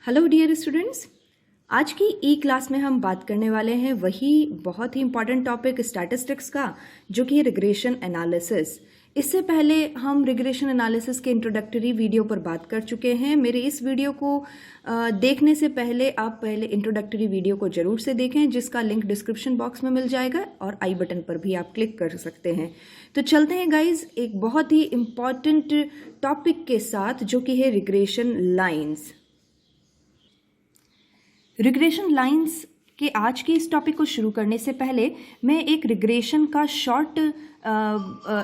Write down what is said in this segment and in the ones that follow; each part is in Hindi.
हेलो डियर स्टूडेंट्स, आज की ई क्लास में हम बात करने वाले हैं वही बहुत ही इंपॉर्टेंट टॉपिक स्टैटिस्टिक्स का, जो कि रिग्रेशन एनालिसिस। इससे पहले हम रिग्रेशन एनालिसिस के इंट्रोडक्टरी वीडियो पर बात कर चुके हैं। मेरे इस वीडियो को देखने से पहले आप पहले इंट्रोडक्टरी वीडियो को जरूर से देखें, जिसका लिंक डिस्क्रिप्शन बॉक्स में मिल जाएगा और आई बटन पर भी आप क्लिक कर सकते हैं। तो चलते हैं गाइज एक बहुत ही इंपॉर्टेंट टॉपिक के साथ, जो कि है रिग्रेशन लाइन्स। रिग्रेशन लाइंस के आज के इस टॉपिक को शुरू करने से पहले मैं एक रिग्रेशन का शॉर्ट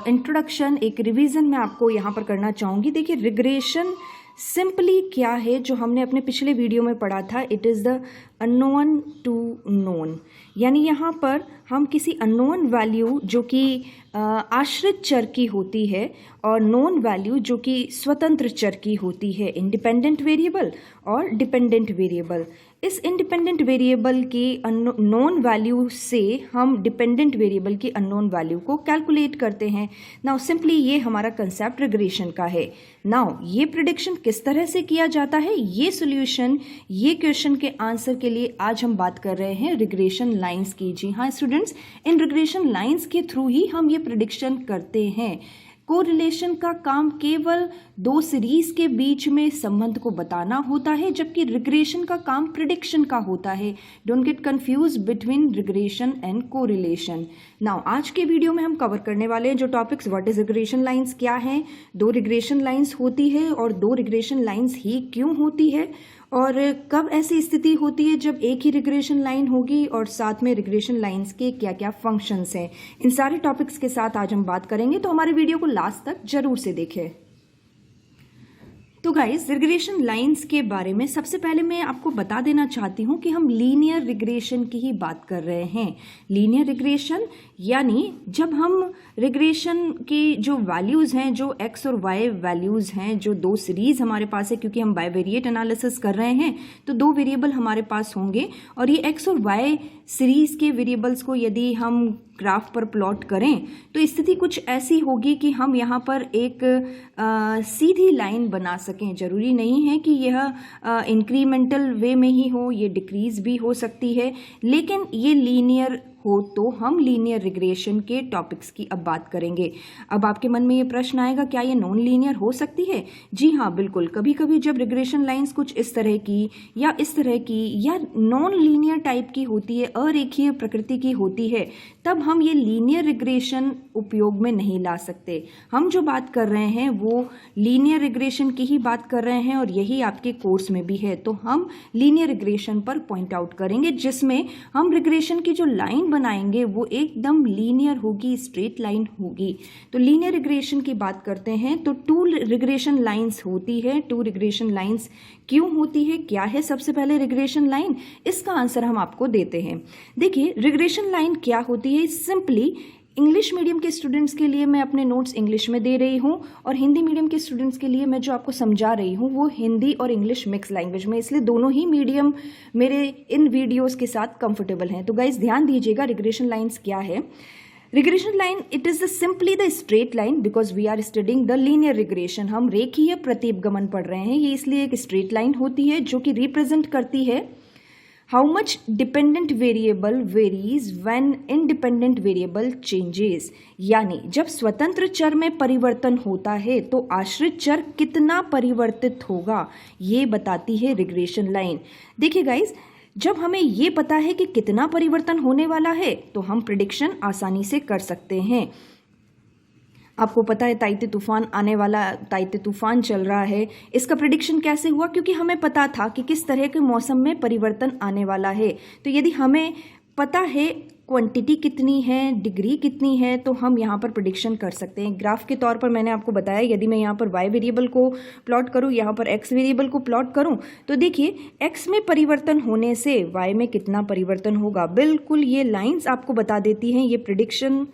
इंट्रोडक्शन, एक रिवीजन मैं आपको यहाँ पर करना चाहूँगी। देखिए, रिग्रेशन सिंपली क्या है, जो हमने अपने पिछले वीडियो में पढ़ा था, it is the unknown to known. यानी यहाँ पर हम किसी अननोन वैल्यू जो कि आश्रित चर की होती है और नोन वैल्यू जो कि स्वतंत्र चर की होती है, इंडिपेंडेंट वेरिएबल और डिपेंडेंट वेरिएबल। इस इंडिपेंडेंट वेरिएबल की नोन वैल्यू से हम डिपेंडेंट वेरिएबल की अननोन वैल्यू को कैलकुलेट करते हैं। नाउ सिंपली ये हमारा कंसेप्ट रिग्रेशन का है। नाउ ये प्रिडिक्शन किस तरह से किया जाता है, ये सॉल्यूशन, ये क्वेश्चन के आंसर के लिए आज हम बात कर रहे हैं रिग्रेशन लाइंस की। जी हाँ स्टूडेंट्स, इन रिग्रेशन लाइंस के थ्रू ही हम ये प्रिडिक्शन करते हैं। कोरिलेशन का काम केवल दो सीरीज के बीच में संबंध को बताना होता है, जबकि रिग्रेशन का काम प्रिडिक्शन का होता है। Don't get confuse between regression and correlation. Now आज के वीडियो में हम कवर करने वाले हैं जो topics, what is regression lines, क्या है, दो रिग्रेशन लाइंस होती है और दो रिग्रेशन लाइंस ही क्यों होती है, और कब ऐसी स्थिति होती है जब एक ही रिग्रेशन लाइन होगी, और साथ में रिग्रेशन लाइंस के क्या क्या फंक्शंस हैं। इन सारे टॉपिक्स के साथ आज हम बात करेंगे, तो हमारे वीडियो को लास्ट तक जरूर से देखें। तो गाइस, रिग्रेशन लाइंस के बारे में सबसे पहले मैं आपको बता देना चाहती हूं कि हम लीनियर रिग्रेशन की ही बात कर रहे हैं। लीनियर रिग्रेशन यानी जब हम रिग्रेशन की जो वैल्यूज हैं, जो एक्स और वाई वैल्यूज हैं, जो दो सीरीज हमारे पास है, क्योंकि हम बाइवेरिएट एनालिसिस कर रहे हैं तो दो वेरिएबल हमारे पास होंगे, और ये एक्स और वाई सीरीज के वेरिएबल्स को यदि हम ग्राफ पर प्लॉट करें तो स्थिति कुछ ऐसी होगी कि हम यहाँ पर एक सीधी लाइन बना सकें। जरूरी नहीं है कि यह इंक्रीमेंटल वे में ही हो, ये डिक्रीज भी हो सकती है, लेकिन ये लीनियर हो तो हम लीनियर रिग्रेशन के टॉपिक्स की अब बात करेंगे। अब आपके मन में ये प्रश्न आएगा, क्या ये नॉन लीनियर हो सकती है? जी हाँ, बिल्कुल। कभी कभी जब रिग्रेशन लाइंस कुछ इस तरह की या इस तरह की या नॉन लीनियर टाइप की होती है, अरेखीय प्रकृति की होती है, तब हम ये लीनियर रिग्रेशन उपयोग में नहीं ला सकते। हम जो बात कर रहे हैं वो लीनियर रिग्रेशन की ही बात कर रहे हैं, और यही आपके कोर्स में भी है। तो हम लीनियर रिग्रेशन पर पॉइंट आउट करेंगे, जिसमें हम रिग्रेशन की जो लाइन बनाएंगे वो एकदम लीनियर होगी, स्ट्रेट लाइन होगी। तो लीनियर रिग्रेशन की बात करते हैं तो टू रिग्रेशन लाइंस होती है। टू रिग्रेशन लाइंस क्यों होती है, क्या है सबसे पहले रिग्रेशन लाइन, इसका आंसर हम आपको देते हैं। देखिए, रिग्रेशन लाइन क्या होती है, सिंपली इंग्लिश मीडियम के स्टूडेंट्स के लिए मैं अपने नोट्स इंग्लिश में दे रही हूँ, और हिंदी मीडियम के स्टूडेंट्स के लिए मैं जो आपको समझा रही हूँ वो हिंदी और इंग्लिश मिक्स लैंग्वेज में, इसलिए दोनों ही मीडियम मेरे इन वीडियोस के साथ कंफर्टेबल हैं। तो गाइज ध्यान दीजिएगा, रिग्रेशन लाइन्स क्या है। Regression line, it is simply the straight line, because we are studying the linear regression. हम रेखीय प्रतीपगमन पढ़ रहे हैं, ये इसलिए एक स्ट्रेट लाइन होती है जो कि रिप्रेजेंट करती है how much dependent variable varies when independent variable changes. यानी जब स्वतंत्र चर में परिवर्तन होता है तो आश्रित चर कितना परिवर्तित होगा, ये बताती है रिग्रेशन लाइन। देखिए गाइज, जब हमें ये पता है कि कितना परिवर्तन होने वाला है तो हम प्रिडिक्शन आसानी से कर सकते हैं। आपको पता है ताइते तूफान आने वाला, ताइते तूफान चल रहा है, इसका प्रिडिक्शन कैसे हुआ, क्योंकि हमें पता था कि किस तरह के मौसम में परिवर्तन आने वाला है। तो यदि हमें पता है क्वांटिटी कितनी है, डिग्री कितनी है, तो हम यहाँ पर प्रिडिक्शन कर सकते हैं। ग्राफ के तौर पर मैंने आपको बताया, यदि मैं यहाँ पर y वेरिएबल को प्लॉट करूँ, यहाँ पर x वेरिएबल को प्लॉट करूँ, तो देखिए x में परिवर्तन होने से y में कितना परिवर्तन होगा। बिल्कुल ये लाइंस आपको बता देती हैं, ये प्रिडिक्शन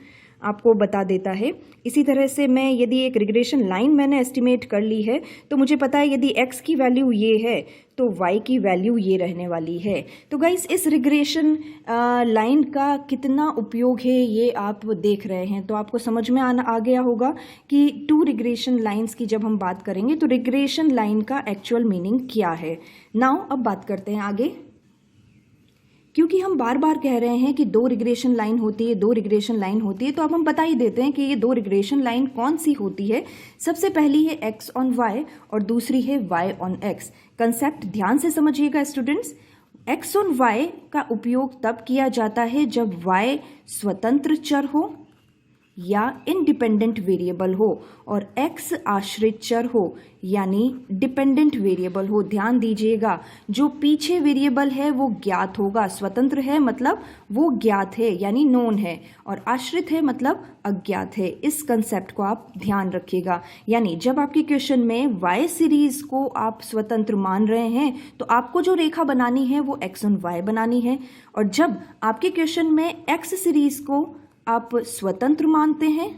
आपको बता देता है। इसी तरह से मैं यदि एक रिग्रेशन लाइन मैंने एस्टिमेट कर ली है तो मुझे पता है यदि x की वैल्यू ये है तो y की वैल्यू ये रहने वाली है। तो गाइस इस रिग्रेशन लाइन का कितना उपयोग है ये आप देख रहे हैं, तो आपको समझ में आ गया होगा कि 2 रिग्रेशन लाइंस की जब हम बात करेंगे तो रिग्रेशन लाइन का एक्चुअल मीनिंग क्या है। नाउ अब बात करते हैं आगे, क्योंकि हम बार बार कह रहे हैं कि 2 रिग्रेशन लाइन होती है, 2 रिग्रेशन लाइन होती है, तो अब हम बता ही देते हैं कि ये 2 रिग्रेशन लाइन कौन सी होती है। सबसे पहली है x ऑन y और दूसरी है y ऑन x। कंसेप्ट ध्यान से समझिएगा स्टूडेंट्स। x ऑन y का उपयोग तब किया जाता है जब y स्वतंत्र चर हो या इंडिपेंडेंट वेरिएबल हो और x आश्रित चर हो यानी डिपेंडेंट वेरिएबल हो। ध्यान दीजिएगा, जो पीछे वेरिएबल है वो ज्ञात होगा। स्वतंत्र है मतलब वो ज्ञात है यानी नोन है, और आश्रित है मतलब अज्ञात है। इस कंसेप्ट को आप ध्यान रखिएगा। यानी जब आपके क्वेश्चन में y सीरीज को आप स्वतंत्र मान रहे हैं तो आपको जो रेखा बनानी है वो x ऑन y बनानी है, और जब आपके क्वेश्चन में x सीरीज को आप स्वतंत्र मानते हैं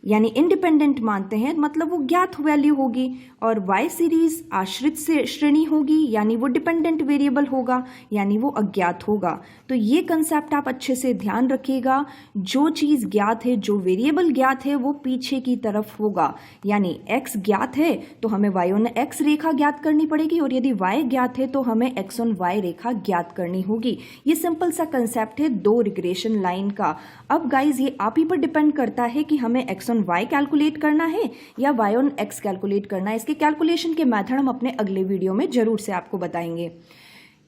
यानी इंडिपेंडेंट मानते हैं मतलब वो ज्ञात वैल्यू होगी, और y सीरीज आश्रित से श्रेणी होगी यानी वो डिपेंडेंट वेरिएबल होगा यानी वो अज्ञात होगा। तो ये कंसेप्ट आप अच्छे से ध्यान रखिएगा। जो चीज़ ज्ञात है, जो वेरिएबल ज्ञात है वो पीछे की तरफ होगा। यानी x ज्ञात है तो हमें y ऑन x रेखा ज्ञात करनी पड़ेगी, और यदि y ज्ञात है तो हमें x ऑन y रेखा ज्ञात करनी होगी। ये सिंपल सा कंसेप्ट है 2 रिग्रेशन लाइन का। अब गाइज ये आप ही पर डिपेंड करता है कि हमें x ऑन y कैलकुलेट करना है या y ऑन x कैलकुलेट करना है। इसके कैलकुलेशन के मेथड हम अपने अगले वीडियो में जरूर से आपको बताएंगे।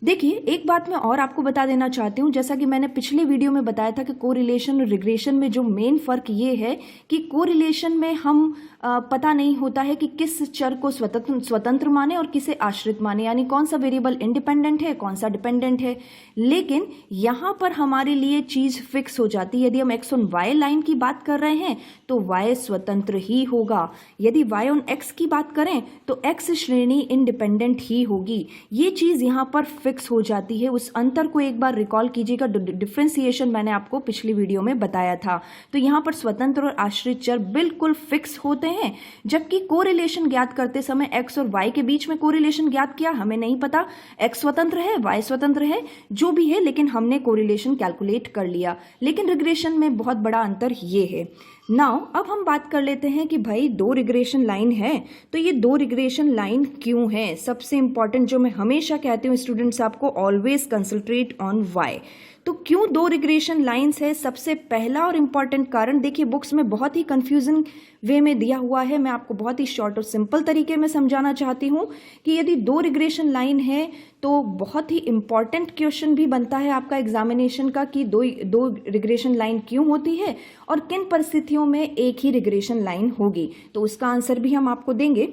देखिए, एक बात मैं और आपको बता देना चाहती हूँ, जैसा कि मैंने पिछले वीडियो में बताया था कि कोरिलेशन और रिग्रेशन में जो मेन फर्क ये है कि कोरिलेशन में हम पता नहीं होता है कि किस चर को स्वतंत्र माने और किसे आश्रित माने, यानी कौन सा वेरिएबल इंडिपेंडेंट है कौन सा डिपेंडेंट है। लेकिन यहाँ पर हमारे लिए चीज़ फिक्स हो जाती है। यदि हम x ऑन y लाइन की बात कर रहे हैं तो y स्वतंत्र ही होगा, यदि y ऑन x की बात करें तो x श्रेणी इंडिपेंडेंट ही होगी। ये चीज़ यहाँ पर फिक्स हो जाती है। उस अंतर को एक बार रिकॉल कीजिएगा, डिफ्रेंसिएशन मैंने आपको पिछली वीडियो में बताया था। तो यहाँ पर स्वतंत्र और आश्रित चर बिल्कुल फिक्स होते हैं, जबकि कोरिलेशन ज्ञात करते समय x और y के बीच में कोरिलेशन ज्ञात किया, हमें नहीं पता x स्वतंत्र है y स्वतंत्र है जो भी है, लेकिन हमने कोरिलेशन कैलकुलेट कर लिया। लेकिन रिग्रेशन में बहुत बड़ा अंतर ये है। नाउ अब हम बात कर लेते हैं कि भाई 2 रिग्रेशन लाइन है तो ये 2 रिग्रेशन लाइन क्यों है। सबसे इंपॉर्टेंट जो मैं हमेशा कहती हूँ स्टूडेंट्स, आपको ऑलवेज कंसंट्रेट ऑन वाई। तो क्यों 2 रिग्रेशन लाइंस है? सबसे पहला और इम्पॉर्टेंट कारण देखिए, बुक्स में बहुत ही कंफ्यूजन वे में दिया हुआ है। मैं आपको बहुत ही शॉर्ट और सिंपल तरीके में समझाना चाहती हूँ कि यदि 2 रिग्रेशन लाइन है तो बहुत ही इम्पॉर्टेंट क्वेश्चन भी बनता है आपका एग्जामिनेशन का कि दो रिग्रेशन लाइन क्यों होती है और किन परिस्थितियों में एक ही रिग्रेशन लाइन होगी। तो उसका आंसर भी हम आपको देंगे।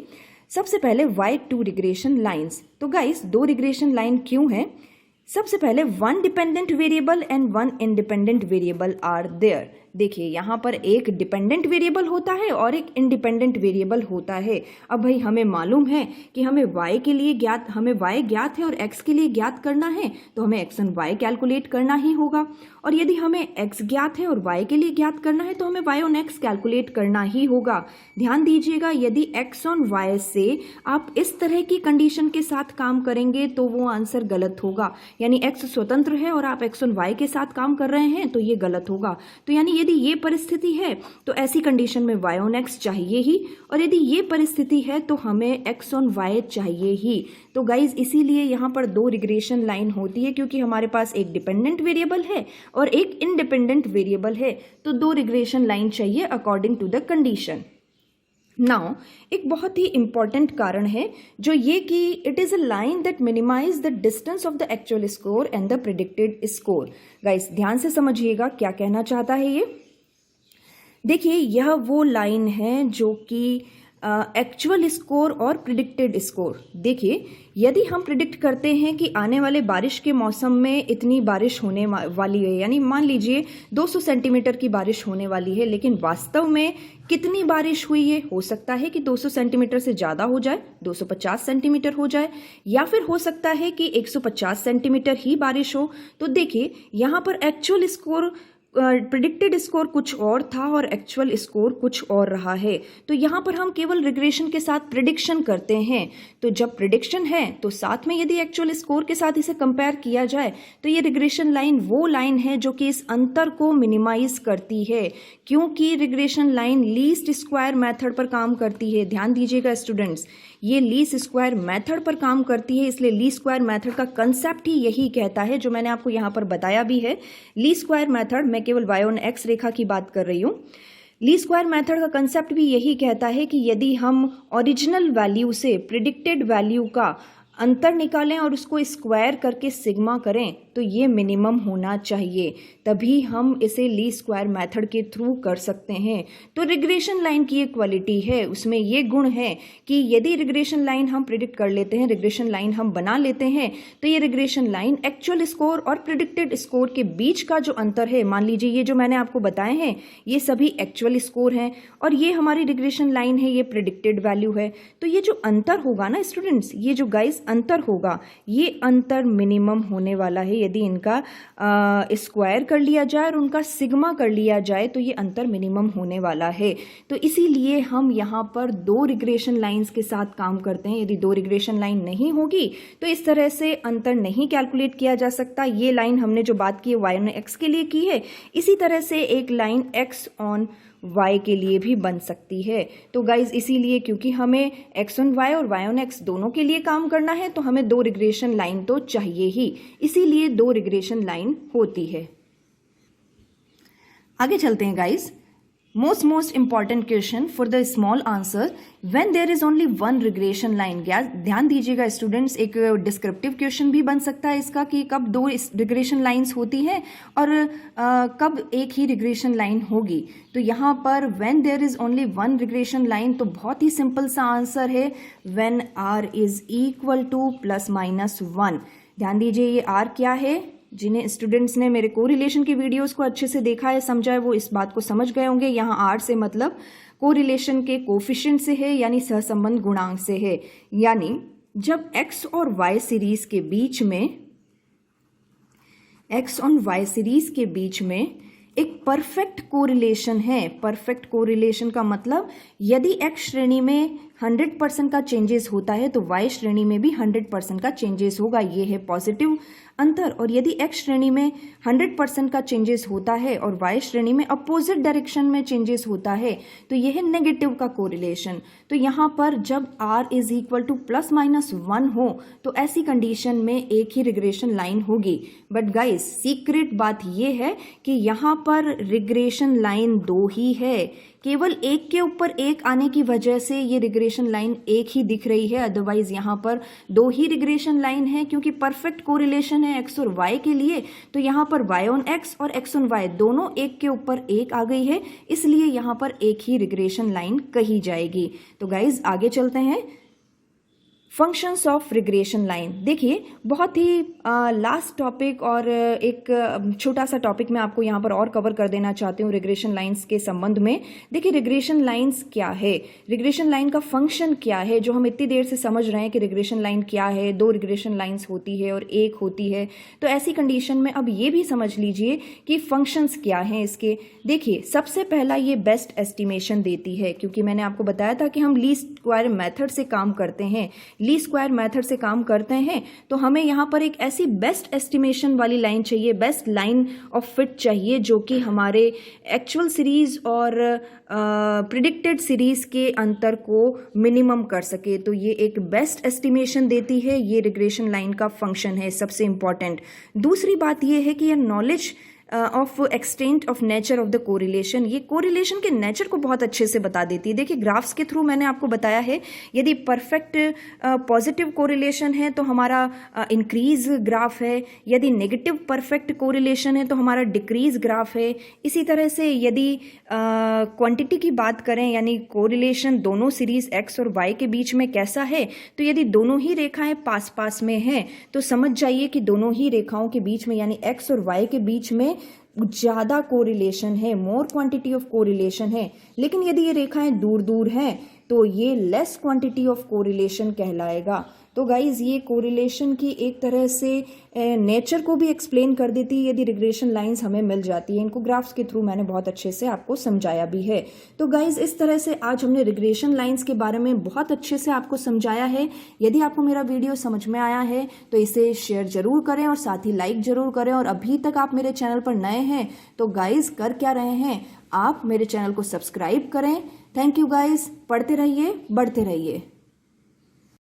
सबसे पहले वाई 2 रिग्रेशन लाइन्स। तो गाइस 2 रिग्रेशन लाइन क्यों है? सबसे पहले 1 dependent variable and 1 independent variable are there. देखिए यहाँ पर एक डिपेंडेंट वेरिएबल होता है और एक इंडिपेंडेंट वेरिएबल होता है। अब भाई हमें मालूम है कि हमें y के लिए हमें y ज्ञात है और x के लिए ज्ञात करना है, तो हमें x और y कैलकुलेट करना ही होगा। और यदि हमें x ज्ञात है और y के लिए ज्ञात करना है तो हमें y और x कैलकुलेट करना ही होगा। ध्यान दीजिएगा, यदि x और y से आप इस तरह की कंडीशन के साथ काम करेंगे तो वो आंसर गलत होगा। यानी x स्वतंत्र है और आप x और y के साथ काम कर रहे हैं तो ये गलत होगा। तो यानी यदि ये परिस्थिति है तो ऐसी कंडीशन में y ऑन x चाहिए ही, और यदि ये परिस्थिति है तो हमें x ऑन y चाहिए ही। तो गाइज इसीलिए यहाँ पर 2 रिग्रेशन लाइन होती है, क्योंकि हमारे पास एक डिपेंडेंट वेरिएबल है और एक इंडिपेंडेंट वेरिएबल है, तो 2 रिग्रेशन लाइन चाहिए according to the condition. Now एक बहुत ही इंपॉर्टेंट कारण है जो ये कि it is a line that minimise the distance of the actual score and the predicted score. Guys ध्यान से समझिएगा क्या कहना चाहता है ये। देखिए यह वो लाइन है जो कि एक्चुअल स्कोर और प्रिडिक्टेड स्कोर। देखिए यदि हम प्रिडिक्ट करते हैं कि आने वाले बारिश के मौसम में इतनी बारिश होने वाली है, यानी मान लीजिए 200 सेंटीमीटर की बारिश होने वाली है, लेकिन वास्तव में कितनी बारिश हुई है? हो सकता है कि 200 सेंटीमीटर से ज़्यादा हो जाए, 250 सेंटीमीटर हो जाए, या फिर हो सकता है कि 150 सेंटीमीटर ही बारिश हो। तो देखिए यहाँ पर एक्चुअल स्कोर प्रिडिक्टेड स्कोर कुछ और था और एक्चुअल स्कोर कुछ और रहा है। तो यहाँ पर हम केवल रिग्रेशन के साथ प्रिडिक्शन करते हैं। तो जब प्रिडिक्शन है तो साथ में यदि एक्चुअल स्कोर के साथ इसे कंपेयर किया जाए तो ये रिग्रेशन लाइन वो लाइन है जो कि इस अंतर को मिनिमाइज करती है, क्योंकि regression line least square method पर काम करती है। ध्यान दीजिएगा स्टूडेंट्स, ये लीस्ट स्क्वायर मेथड पर काम करती है, इसलिए लीस्ट स्क्वायर मेथड का कंसेप्ट ही यही कहता है, जो मैंने आपको यहाँ पर बताया भी है। लीस्ट स्क्वायर मेथड, मैं केवल y ऑन x रेखा की बात कर रही हूँ। लीस्ट स्क्वायर मेथड का कंसेप्ट भी यही कहता है कि यदि हम ओरिजिनल वैल्यू से प्रिडिक्टेड वैल्यू का अंतर निकालें और उसको स्क्वायर करके सिग्मा करें तो ये मिनिमम होना चाहिए, तभी हम इसे लीस्ट स्क्वायर मेथड के थ्रू कर सकते हैं। तो रिग्रेशन लाइन की एक क्वालिटी है, उसमें ये गुण है कि यदि रिग्रेशन लाइन हम प्रिडिक्ट कर लेते हैं, रिग्रेशन लाइन हम बना लेते हैं, तो ये रिग्रेशन लाइन एक्चुअल स्कोर और प्रिडिक्टेड स्कोर के बीच का जो अंतर है, मान लीजिए ये जो मैंने आपको बताए हैं ये सभी एक्चुअल स्कोर हैं और ये हमारी रिग्रेशन लाइन है, ये प्रिडिक्टेड वैल्यू है। तो ये जो अंतर होगा ना स्टूडेंट्स, ये जो गाइस अंतर होगा, ये अंतर मिनिमम होने वाला है। यदि इनका स्क्वायर कर लिया जाए और उनका सिग्मा कर लिया जाए तो ये अंतर मिनिमम होने वाला है। तो इसीलिए हम यहाँ पर दो रिग्रेशन लाइंस के साथ काम करते हैं। यदि दो रिग्रेशन लाइन नहीं होगी तो इस तरह से अंतर नहीं कैलकुलेट किया जा सकता। ये लाइन हमने जो बात की है y ऑन x के लिए की है, इसी तरह से एक लाइन x ऑन y के लिए भी बन सकती है। तो गाइज इसीलिए क्योंकि हमें x ऑन y और y ऑन x दोनों के लिए काम करना है तो हमें दो रिग्रेशन लाइन तो चाहिए ही, इसीलिए दो रिग्रेशन लाइन होती है। आगे चलते हैं guys. Most important question for the small answer, when there is only one regression line. ध्यान दीजिएगा स्टूडेंट्स, एक डिस्क्रिप्टिव क्वेश्चन भी बन सकता है इसका कि कब दो रिग्रेशन लाइंस होती हैं और कब एक ही रिग्रेशन लाइन होगी। तो यहाँ पर when there is only one regression line, तो बहुत ही सिंपल सा आंसर है when r is equal to +-1। ध्यान दीजिए ये r क्या है, जिन्हें स्टूडेंट्स ने मेरे कोरिलेशन की वीडियोस को अच्छे से देखा है, समझा है, वो इस बात को समझ गए होंगे। यहाँ r से मतलब कोरिलेशन के कोफिशिएंट से है, यानी सहसंबंध गुणांक से है। यानी जब x और y सीरीज के बीच में, x और y सीरीज के बीच में एक परफेक्ट कोरिलेशन है। परफेक्ट कोरिलेशन का मतलब यदि x श्रेणी में 100% का चेंजेस होता है तो y श्रेणी में भी 100% का चेंजेस होगा, ये है पॉजिटिव अंतर। और यदि x श्रेणी में 100% का चेंजेस होता है और y श्रेणी में अपोजिट डायरेक्शन में चेंजेस होता है तो यह है नेगेटिव का कोरिलेशन। तो यहाँ पर जब r इज इक्वल टू +-1 हो तो ऐसी कंडीशन में एक ही रिग्रेशन लाइन होगी। बट गाइस सीक्रेट बात यह है कि यहाँ पर रिग्रेशन लाइन दो ही है, केवल एक के ऊपर एक आने की वजह से ये रिग्रेशन लाइन एक ही दिख रही है, अदरवाइज यहाँ पर दो ही रिग्रेशन लाइन है। क्योंकि परफेक्ट कोरिलेशन है x और y के लिए, तो यहाँ पर y ऑन x और x ऑन y दोनों एक के ऊपर एक आ गई है, इसलिए यहाँ पर एक ही रिग्रेशन लाइन कही जाएगी। तो गाइज आगे चलते हैं। फंक्शंस ऑफ रिग्रेशन लाइन, देखिए बहुत ही लास्ट टॉपिक और एक छोटा सा टॉपिक मैं आपको यहाँ पर और कवर कर देना चाहती हूँ रिग्रेशन लाइंस के संबंध में। देखिए रिग्रेशन लाइंस क्या है, रिग्रेशन लाइन का फंक्शन क्या है, जो हम इतनी देर से समझ रहे हैं कि रिग्रेशन लाइन क्या है, दो रिग्रेशन लाइंस होती है और एक होती है। तो ऐसी कंडीशन में अब ये भी समझ लीजिए कि फंक्शंस क्या हैं इसके। देखिए सबसे पहला ये बेस्ट एस्टिमेशन देती है, क्योंकि मैंने आपको बताया था कि हम लीस्ट स्क्वायर मेथड से काम करते हैं, लीस्ट स्क्वायर मेथड से काम करते हैं, तो हमें यहाँ पर एक ऐसी बेस्ट एस्टिमेशन वाली लाइन चाहिए, बेस्ट लाइन ऑफ फिट चाहिए, जो कि हमारे एक्चुअल सीरीज और प्रिडिक्टेड सीरीज के अंतर को मिनिमम कर सके। तो ये एक बेस्ट एस्टिमेशन देती है, ये रिग्रेशन लाइन का फंक्शन है सबसे इंपॉर्टेंट। दूसरी बात ये है कि ये knowledge of extent of nature of the correlation, ये कोरिलेशन के नेचर को बहुत अच्छे से बता देती है। देखिए ग्राफ्स के थ्रू मैंने आपको बताया है, यदि परफेक्ट पॉजिटिव कोरिलेशन है तो हमारा इंक्रीज ग्राफ है, यदि नेगेटिव परफेक्ट कोरिलेशन है तो हमारा डिक्रीज ग्राफ है। इसी तरह से यदि क्वांटिटी की बात करें, यानी कोरिलेशन दोनों सीरीज x और y के बीच में कैसा है, तो यदि दोनों ही रेखाएं पास पास में हैं तो समझ जाइए कि दोनों ही रेखाओं के बीच में यानी x और y के बीच में ज़्यादा कोरिलेशन है, मोर क्वांटिटी ऑफ कोरिलेशन है। लेकिन यदि ये रेखाएं दूर दूर हैं तो ये लेस क्वांटिटी ऑफ कोरिलेशन कहलाएगा। तो गाइज ये कोरिलेशन की एक तरह से नेचर को भी एक्सप्लेन कर देती है यदि रिग्रेशन लाइंस हमें मिल जाती है। इनको ग्राफ्स के थ्रू मैंने बहुत अच्छे से आपको समझाया भी है। तो गाइज इस तरह से आज हमने रिग्रेशन लाइंस के बारे में बहुत अच्छे से आपको समझाया है। यदि आपको मेरा वीडियो समझ में आया है तो इसे शेयर जरूर करें और साथ ही लाइक जरूर करें। और अभी तक आप मेरे चैनल पर नए हैं तो गाइज कर क्या रहे हैं, आप मेरे चैनल को सब्सक्राइब करें। थैंक यू गाइज, पढ़ते रहिए, बढ़ते रहिए।